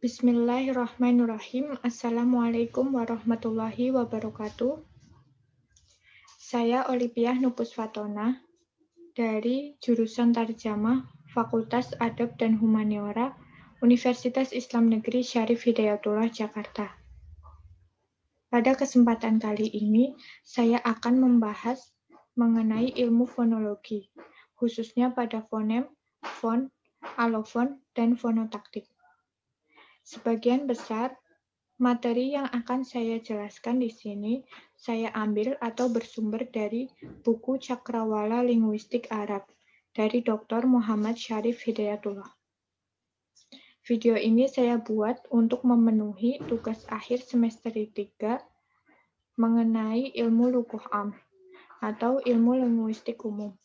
Bismillahirrahmanirrahim. Assalamualaikum warahmatullahi wabarakatuh. Saya Olivia Nupus Fatona dari jurusan Tarjamah Fakultas Adab dan Humaniora Universitas Islam Negeri Syarif Hidayatullah Jakarta. Pada kesempatan kali ini, saya akan membahas mengenai ilmu fonologi, khususnya pada fonem, fon, alofon, dan fonotaktik. Sebagian besar materi yang akan saya jelaskan di sini saya ambil atau bersumber dari buku Cakrawala Linguistik Arab dari Dr. Muhammad Syarif Hidayatullah. Video ini saya buat untuk memenuhi tugas akhir semester 3 mengenai ilmu lukuh am atau ilmu linguistik umum.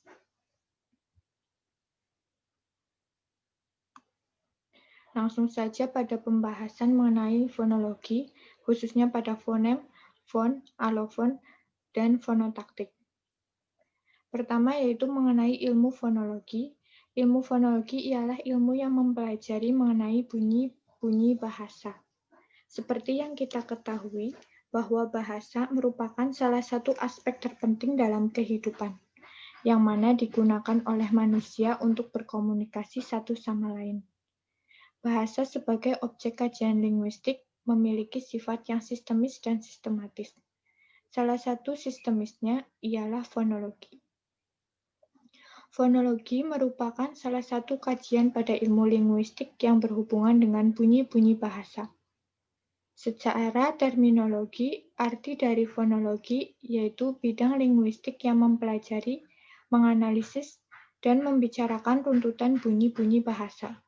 Langsung saja pada pembahasan mengenai fonologi, khususnya pada fonem, fon, alofon, dan fonotaktik. Pertama yaitu mengenai ilmu fonologi. Ilmu fonologi ialah ilmu yang mempelajari mengenai bunyi-bunyi bahasa. Seperti yang kita ketahui, bahwa bahasa merupakan salah satu aspek terpenting dalam kehidupan, yang mana digunakan oleh manusia untuk berkomunikasi satu sama lain. Bahasa sebagai objek kajian linguistik memiliki sifat yang sistemis dan sistematis. Salah satu sistemisnya ialah fonologi. Fonologi merupakan salah satu kajian pada ilmu linguistik yang berhubungan dengan bunyi-bunyi bahasa. Secara terminologi, arti dari fonologi yaitu bidang linguistik yang mempelajari, menganalisis, dan membicarakan runtutan bunyi-bunyi bahasa.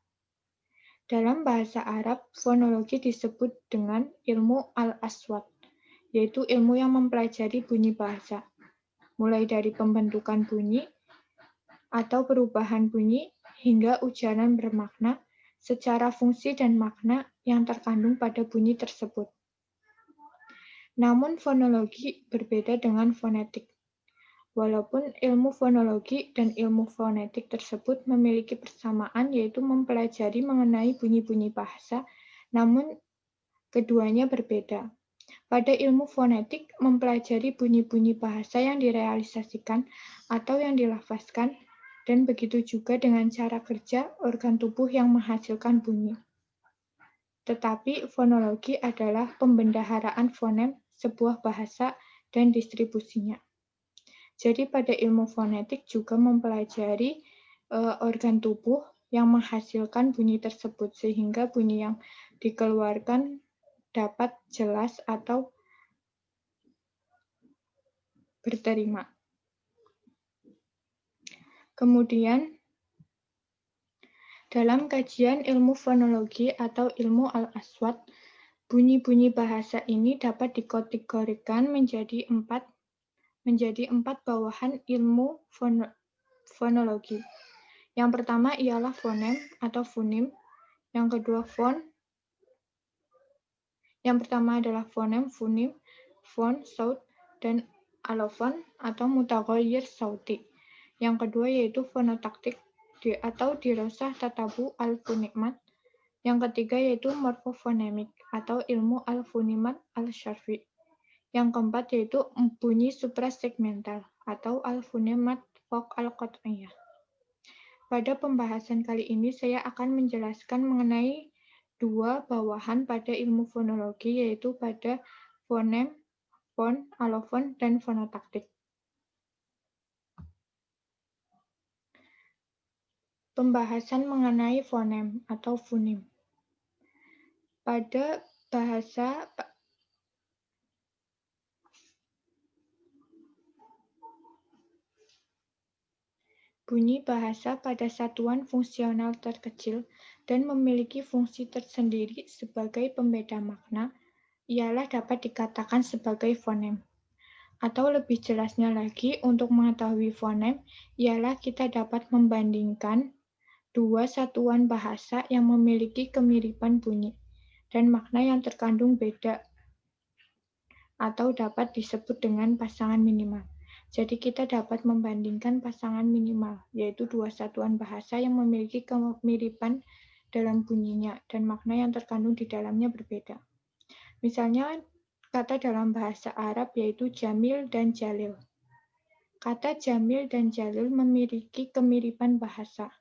Dalam bahasa Arab, fonologi disebut dengan ilmu al-aswat, yaitu ilmu yang mempelajari bunyi bahasa, mulai dari pembentukan bunyi atau perubahan bunyi hingga ujaran bermakna secara fungsi dan makna yang terkandung pada bunyi tersebut. Namun fonologi berbeda dengan fonetik. Walaupun ilmu fonologi dan ilmu fonetik tersebut memiliki persamaan yaitu mempelajari mengenai bunyi-bunyi bahasa, namun keduanya berbeda. Pada ilmu fonetik mempelajari bunyi-bunyi bahasa yang direalisasikan atau yang dilafazkan, dan begitu juga dengan cara kerja organ tubuh yang menghasilkan bunyi. Tetapi fonologi adalah pembendaharaan fonem sebuah bahasa dan distribusinya. Jadi pada ilmu fonetik juga mempelajari organ tubuh yang menghasilkan bunyi tersebut, sehingga bunyi yang dikeluarkan dapat jelas atau berterima. Kemudian, dalam kajian ilmu fonologi atau ilmu al-aswat, bunyi-bunyi bahasa ini dapat dikategorikan menjadi empat bawahan ilmu fonologi. Yang pertama ialah fonem atau fonim, yang kedua yang pertama adalah fonem, fonim, fon, saut, dan alofon atau mutaghayyir sauti. Yang kedua yaitu fonotaktik atau dirosah tatabu al-fonimat. Yang ketiga yaitu morfofonemik atau ilmu al-fonimat al-syarfi. Yang keempat yaitu bunyi suprasegmental atau al-fonimat fok al-qat'iyah. Pada pembahasan kali ini saya akan menjelaskan mengenai dua bawahan pada ilmu fonologi, yaitu pada fonem, fon, alofon, dan fonotaktik. Pembahasan mengenai fonem atau fonim. Pada bahasa bunyi bahasa pada satuan fungsional terkecil dan memiliki fungsi tersendiri sebagai pembeda makna, ialah dapat dikatakan sebagai fonem. Atau lebih jelasnya lagi, untuk mengetahui fonem, ialah kita dapat membandingkan dua satuan bahasa yang memiliki kemiripan bunyi dan makna yang terkandung beda, atau dapat disebut dengan pasangan minimal. Jadi kita dapat membandingkan pasangan minimal, yaitu dua satuan bahasa yang memiliki kemiripan dalam bunyinya dan makna yang terkandung di dalamnya berbeda. Misalnya, kata dalam bahasa Arab yaitu jamil dan jalil. Kata jamil dan jalil memiliki kemiripan bahasa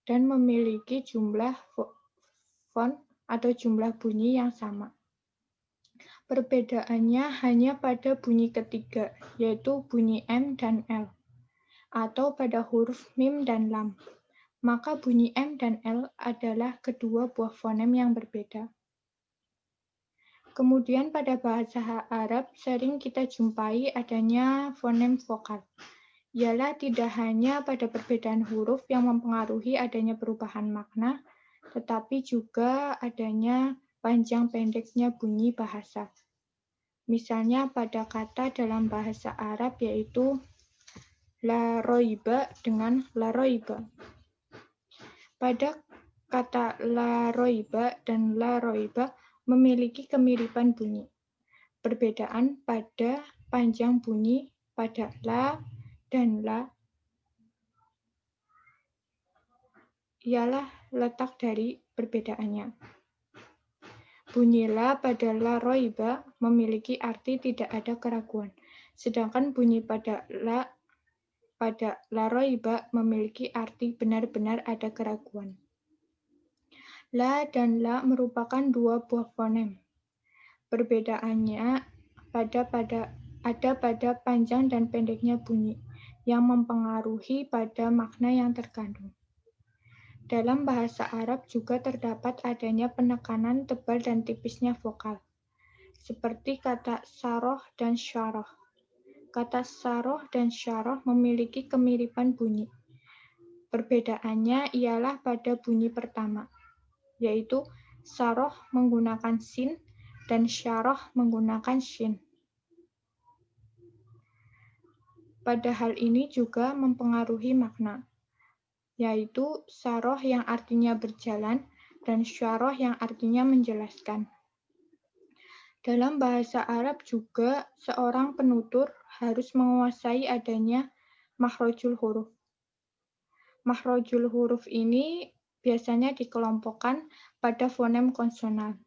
dan memiliki jumlah font atau jumlah bunyi yang sama. Perbedaannya hanya pada bunyi ketiga, yaitu bunyi M dan L, atau pada huruf mim dan lam. Maka bunyi M dan L adalah kedua buah fonem yang berbeda. Kemudian pada bahasa Arab sering kita jumpai adanya fonem vokal. Ialah tidak hanya pada perbedaan huruf yang mempengaruhi adanya perubahan makna, tetapi juga adanya panjang pendeknya bunyi bahasa. Misalnya pada kata dalam bahasa Arab yaitu la roiba dengan la roiba. Pada kata la roiba dan la roiba memiliki kemiripan bunyi. Perbedaan pada panjang bunyi pada la dan la ialah letak dari perbedaannya. Bunyi la pada la roiba memiliki arti tidak ada keraguan, sedangkan bunyi pada la roiba memiliki arti benar-benar ada keraguan. La dan la merupakan dua buah fonem. Perbedaannya ada pada panjang dan pendeknya bunyi, yang mempengaruhi pada makna yang terkandung. Dalam bahasa Arab juga terdapat adanya penekanan tebal dan tipisnya vokal, seperti kata saroh dan syaroh. Kata saroh dan syaroh memiliki kemiripan bunyi. Perbedaannya ialah pada bunyi pertama, yaitu saroh menggunakan sin dan syaroh menggunakan shin. Pada hal ini juga mempengaruhi makna, yaitu saroh yang artinya berjalan dan syaroh yang artinya menjelaskan. Dalam bahasa Arab juga seorang penutur harus menguasai adanya makhrajul huruf. Makhrajul huruf ini biasanya dikelompokkan pada fonem konsonal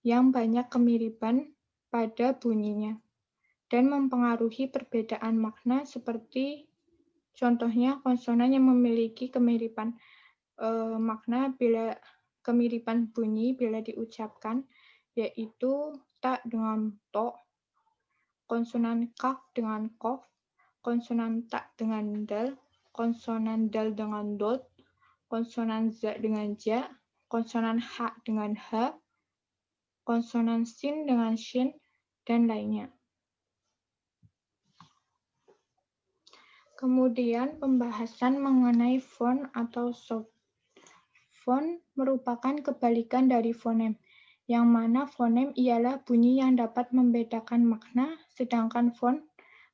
yang banyak kemiripan pada bunyinya dan mempengaruhi perbedaan makna seperti contohnya konsonan yang memiliki kemiripan makna bila kemiripan bunyi bila diucapkan yaitu ta dengan to, konsonan kaf dengan kof, konsonan ta dengan dal, konsonan dal dengan dot, konsonan za dengan ja, konsonan ha dengan ha, konsonan sin dengan shin, dan lainnya. Kemudian pembahasan mengenai font atau sound. Font merupakan kebalikan dari fonem, yang mana fonem ialah bunyi yang dapat membedakan makna, sedangkan font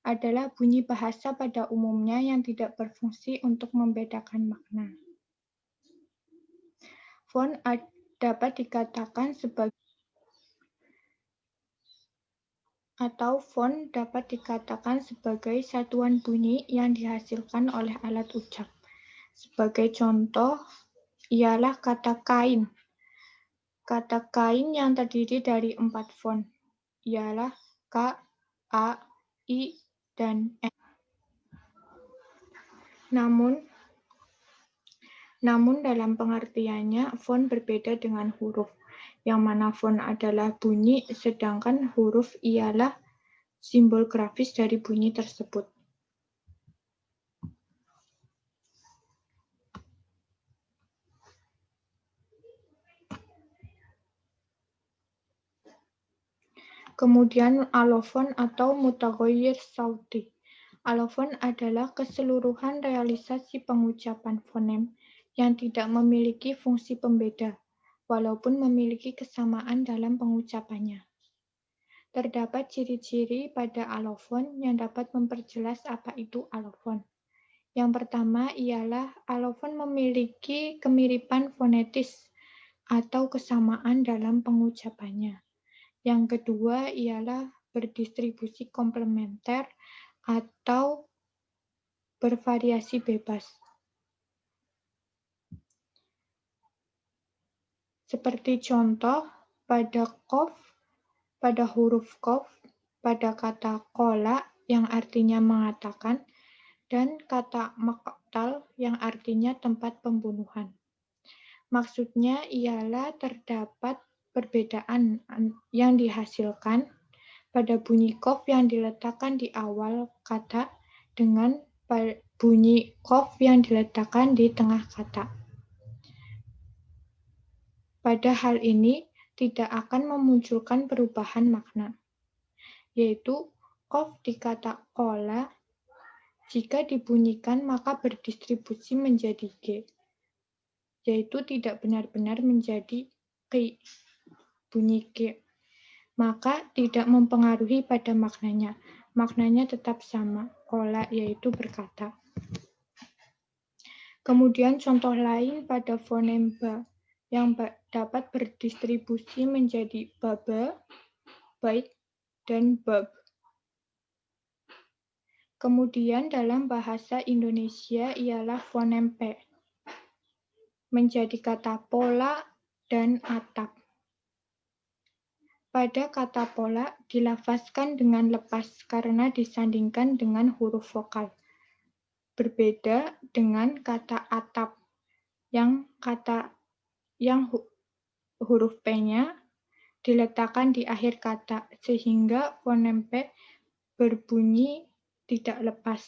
adalah bunyi bahasa pada umumnya yang tidak berfungsi untuk membedakan makna. Font dapat dikatakan sebagai satuan bunyi yang dihasilkan oleh alat ucap. Sebagai contoh ialah kata kain. Kata kain yang terdiri dari 4 font, ialah K, A, I, dan N. Namun dalam pengertiannya, font berbeda dengan huruf, yang mana font adalah bunyi, sedangkan huruf ialah simbol grafis dari bunyi tersebut. Kemudian alofon atau mutaghayyir sauti. Alofon adalah keseluruhan realisasi pengucapan fonem yang tidak memiliki fungsi pembeda, walaupun memiliki kesamaan dalam pengucapannya. Terdapat ciri-ciri pada alofon yang dapat memperjelas apa itu alofon. Yang pertama ialah alofon memiliki kemiripan fonetis atau kesamaan dalam pengucapannya. Yang kedua ialah berdistribusi komplementer atau bervariasi bebas. Seperti contoh, pada huruf qaf, pada kata qola yang artinya mengatakan, dan kata maqtal yang artinya tempat pembunuhan. Maksudnya ialah terdapat perbedaan yang dihasilkan pada bunyi qaf yang diletakkan di awal kata dengan bunyi qaf yang diletakkan di tengah kata. Pada hal ini tidak akan memunculkan perubahan makna, yaitu qaf di kata qola jika dibunyikan maka berdistribusi menjadi G, yaitu tidak benar-benar menjadi Qi, bunyi G. Maka tidak mempengaruhi pada maknanya. Maknanya tetap sama, qola yaitu berkata. Kemudian contoh lain pada fonem ba yang dapat berdistribusi menjadi baba, bait, dan bab. Kemudian dalam bahasa Indonesia ialah fonem P, menjadi kata pola dan atap. Pada kata pola dilafazkan dengan lepas karena disandingkan dengan huruf vokal. Berbeda dengan kata atap yang huruf P-nya diletakkan di akhir kata sehingga fonem P berbunyi tidak lepas.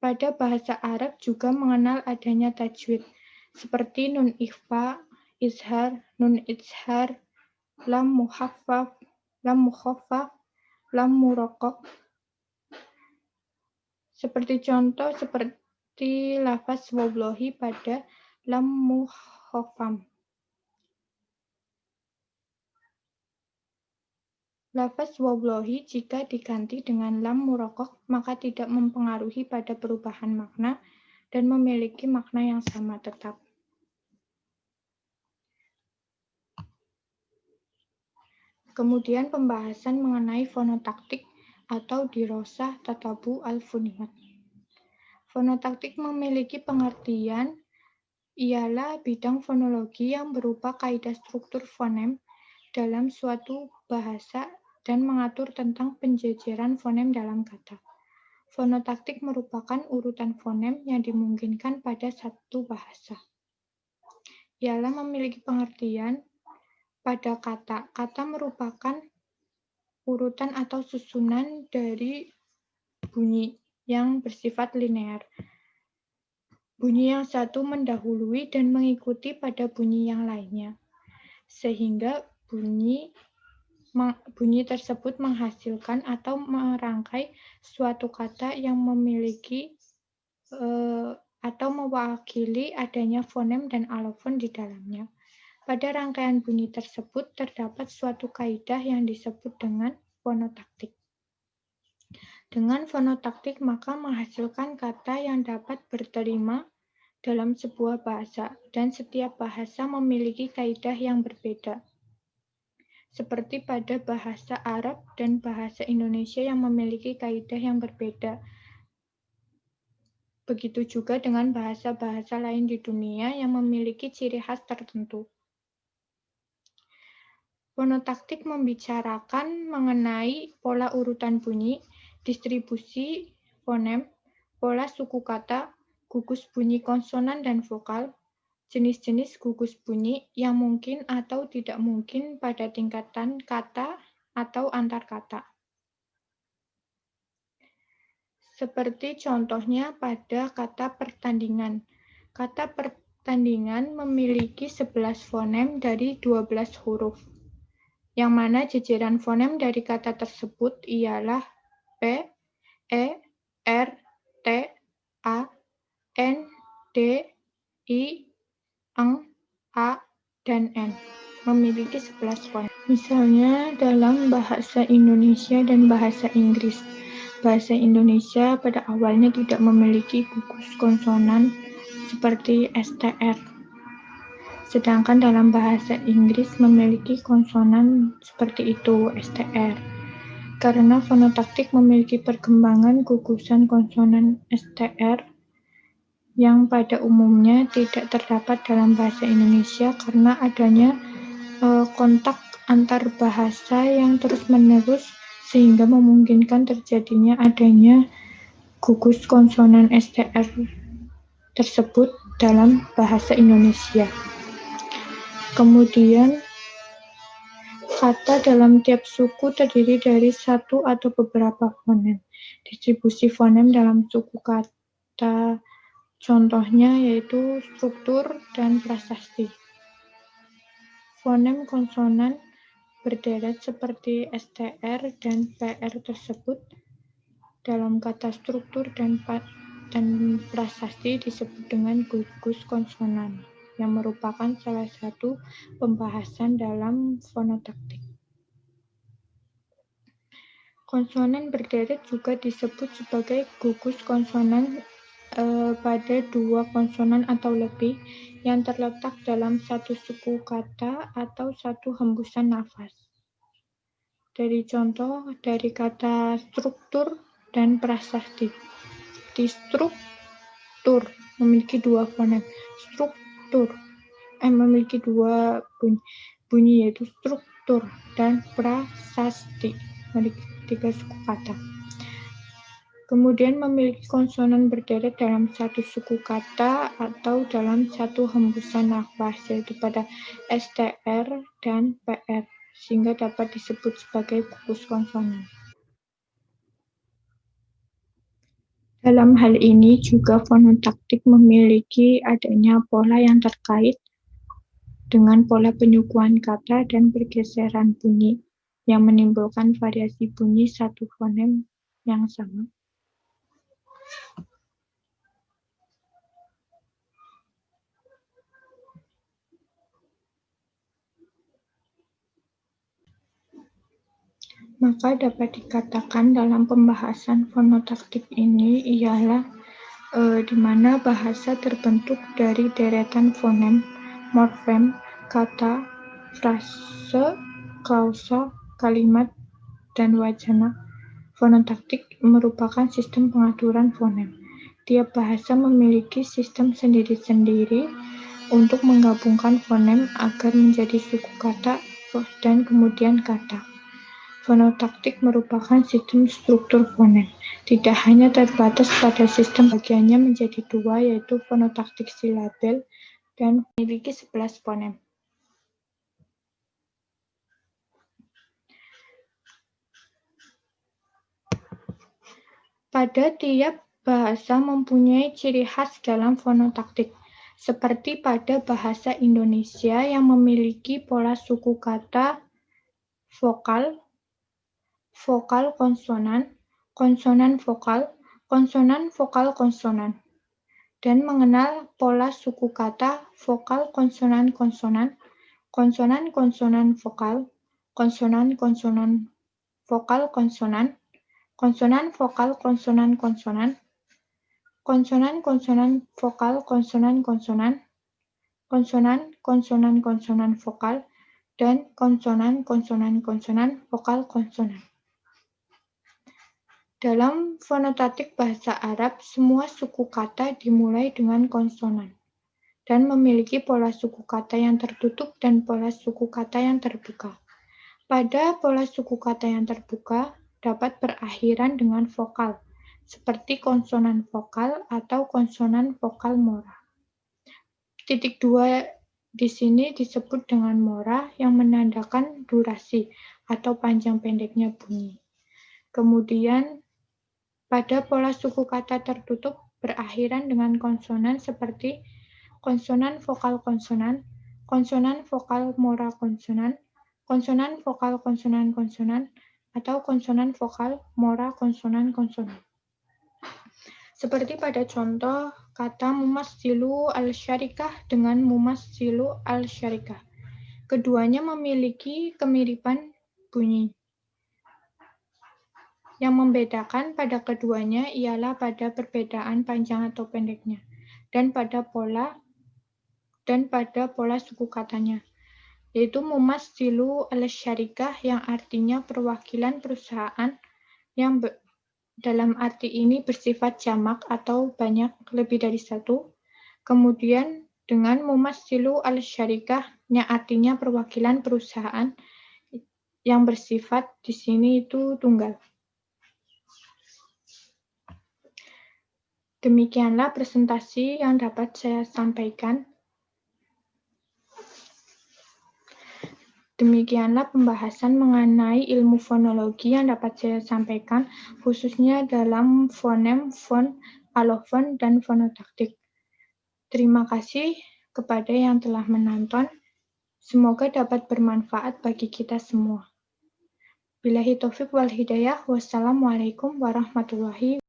Pada bahasa Arab juga mengenal adanya tajwid seperti nun ikhfa, izhar, nun izhar, lam muhaffaf, lam mukhaffaf, lam muraqqaq. Seperti contoh seperti lafaz wallahi pada lam mukhaffam. Lafaz wallahi jika diganti dengan lam muraqqaq maka tidak mempengaruhi pada perubahan makna dan memiliki makna yang sama tetap. Kemudian pembahasan mengenai fonotaktik atau dirosah tatabu al-funiyat. Fonotaktik memiliki pengertian ialah bidang fonologi yang berupa kaidah struktur fonem dalam suatu bahasa dan mengatur tentang penjejeran fonem dalam kata. Fonotaktik merupakan urutan fonem yang dimungkinkan pada satu bahasa. Ialah memiliki pengertian pada kata. Kata merupakan urutan atau susunan dari bunyi yang bersifat linear. Bunyi yang satu mendahului dan mengikuti pada bunyi yang lainnya. Sehingga bunyi tersebut menghasilkan atau merangkai suatu kata yang memiliki atau mewakili adanya fonem dan alofon di dalamnya. Pada rangkaian bunyi tersebut terdapat suatu kaidah yang disebut dengan fonotaktik. Dengan fonotaktik maka menghasilkan kata yang dapat berterima dalam sebuah bahasa, dan setiap bahasa memiliki kaidah yang berbeda. Seperti pada bahasa Arab dan bahasa Indonesia yang memiliki kaidah yang berbeda. Begitu juga dengan bahasa-bahasa lain di dunia yang memiliki ciri khas tertentu. Fonotaktik membicarakan mengenai pola urutan bunyi, distribusi fonem, pola suku kata, gugus bunyi konsonan dan vokal, jenis-jenis gugus bunyi yang mungkin atau tidak mungkin pada tingkatan kata atau antar kata. Seperti contohnya pada kata pertandingan. Kata pertandingan memiliki 11 fonem dari 12 huruf. Yang mana jejeran fonem dari kata tersebut ialah P, E, R, T, A, N, D, I, Eng, A, dan N. Memiliki 11 fonem. Misalnya dalam bahasa Indonesia dan bahasa Inggris. Bahasa Indonesia pada awalnya tidak memiliki gugus konsonan seperti STR. Sedangkan dalam bahasa Inggris memiliki konsonan seperti itu, STR. Karena fonotaktik memiliki perkembangan gugusan konsonan STR, yang pada umumnya tidak terdapat dalam bahasa Indonesia karena adanya kontak antar bahasa yang terus-menerus sehingga memungkinkan terjadinya adanya gugus konsonan STR tersebut dalam bahasa Indonesia. Kemudian, kata dalam tiap suku terdiri dari satu atau beberapa fonem. Distribusi fonem dalam suku kata contohnya yaitu struktur dan prasasti. Fonem konsonan berderet seperti STR dan PR tersebut dalam kata struktur dan prasasti disebut dengan gugus konsonan, yang merupakan salah satu pembahasan dalam fonotaktik. Konsonan berderet juga disebut sebagai gugus konsonan pada dua konsonan atau lebih yang terletak dalam satu suku kata atau satu hembusan nafas. Dari contoh dari kata struktur dan prasasti. Di struktur memiliki dua fonem. Struktur memiliki dua bunyi yaitu struktur dan prasasti, memiliki tiga suku kata. Kemudian memiliki konsonan berderet dalam satu suku kata atau dalam satu hembusan nafas, yaitu pada STR dan PR, sehingga dapat disebut sebagai gugus konsonan. Dalam hal ini juga fonotaktik memiliki adanya pola yang terkait dengan pola penyukuan kata dan pergeseran bunyi yang menimbulkan variasi bunyi satu fonem yang sama. Maka dapat dikatakan dalam pembahasan fonotaktik ini ialah di mana bahasa terbentuk dari deretan fonem, morfem, kata, frase, klausa, kalimat, dan wacana. Fonotaktik merupakan sistem pengaturan fonem. Tiap bahasa memiliki sistem sendiri-sendiri untuk menggabungkan fonem agar menjadi suku kata dan kemudian kata. Fonotaktik merupakan sistem struktur fonem. Tidak hanya terbatas pada sistem, bagiannya menjadi dua, yaitu fonotaktik silabel dan memiliki 11 fonem. Pada tiap bahasa mempunyai ciri khas dalam fonotaktik, seperti pada bahasa Indonesia yang memiliki pola suku kata vokal, vokal konsonan, konsonan vokal, konsonan vokal konsonan, dan mengenal pola suku kata vokal konsonan konsonan, konsonan konsonan vokal, konsonan konsonan vokal konsonan, konsonan vokal konsonan konsonan, konsonan konsonan vokal konsonan konsonan, konsonan konsonan konsonan vokal, dan konsonan konsonan konsonan vokal konsonan. Dalam fonotatik bahasa Arab, semua suku kata dimulai dengan konsonan dan memiliki pola suku kata yang tertutup dan pola suku kata yang terbuka. Pada pola suku kata yang terbuka dapat berakhiran dengan vokal, seperti konsonan vokal atau konsonan vokal mora. Titik dua di sini disebut dengan mora yang menandakan durasi atau panjang pendeknya bunyi. Kemudian pada pola suku kata tertutup berakhiran dengan konsonan seperti konsonan vokal konsonan, konsonan vokal mora konsonan, konsonan vokal konsonan konsonan, atau konsonan vokal mora konsonan konsonan. Seperti pada contoh kata mumassilu al-syarikah dengan mumassilu al-syarikah. Keduanya memiliki kemiripan bunyi. Yang membedakan pada keduanya ialah pada perbedaan panjang atau pendeknya, dan pada pola suku katanya, yaitu mumassilu al-syarikah yang artinya perwakilan perusahaan dalam arti ini bersifat jamak atau banyak, lebih dari satu. Kemudian dengan mumassilu al-syarikah yang artinya perwakilan perusahaan yang bersifat di sini itu tunggal. Demikianlah presentasi yang dapat saya sampaikan. Demikianlah pembahasan mengenai ilmu fonologi yang dapat saya sampaikan, khususnya dalam fonem, fon, alofon, dan fonotaktik. Terima kasih kepada yang telah menonton. Semoga dapat bermanfaat bagi kita semua. Billahi taufiq wal hidayah. Wassalamualaikum warahmatullahi wabarakatuh.